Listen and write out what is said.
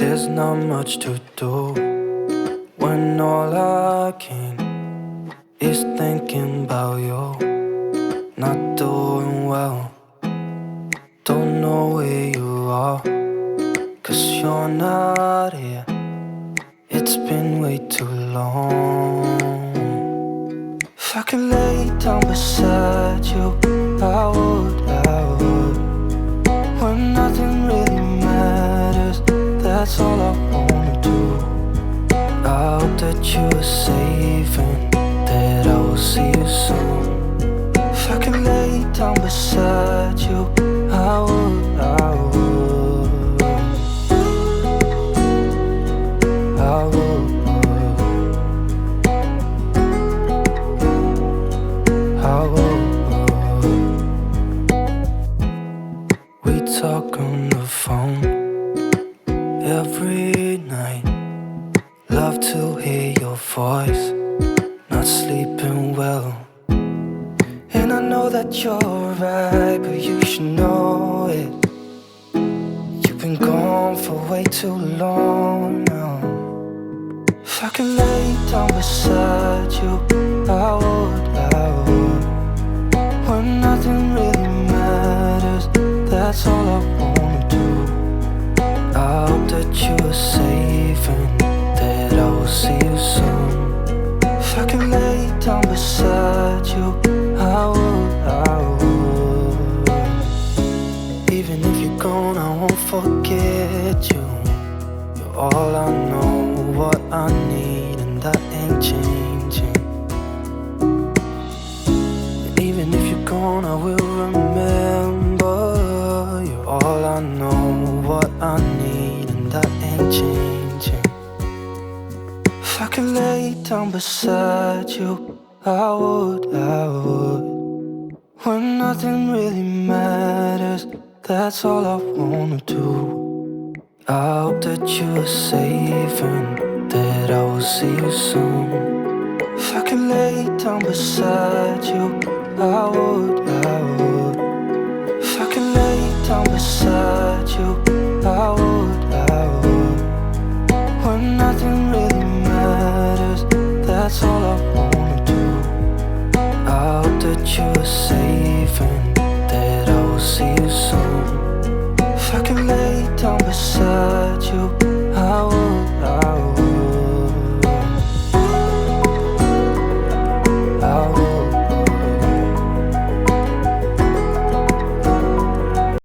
There's not much to do when all I can is thinking about you. Not doing well, don't know where you are, 'cause you're not here. It's been way too long. If I could lay down beside you, I would, when nothing really matters, that's all I wanna do. I hope that you are safe and that I will see you soon. If I could lay down beside you, I would, I would, I would, I would. We talk on the phone every night. Love to hear your voice, not sleeping well. And I know that you're right, but you should know it. You've been gone for way too long now. If I could lay down beside you, I would, I would. When nothing really matters, that's all I wanna do. I hope that you are safe and that I will see you soon. If I could lay down beside you, I would, I would. Even if you're gone, I won't forget you. You're all I know, what I need, and that ain't changing. Even if you're gone, I will remember. You're all I know, what I need, and that ain't changing. If I could lay down beside you, I would, I would. When nothing really matters, that's all I wanna do. I hope that you are safe and that I will see you soon. If I could lay down beside you, I would, I would. If I could lay down beside you, I would, I would. When nothing really matters, that's all I want.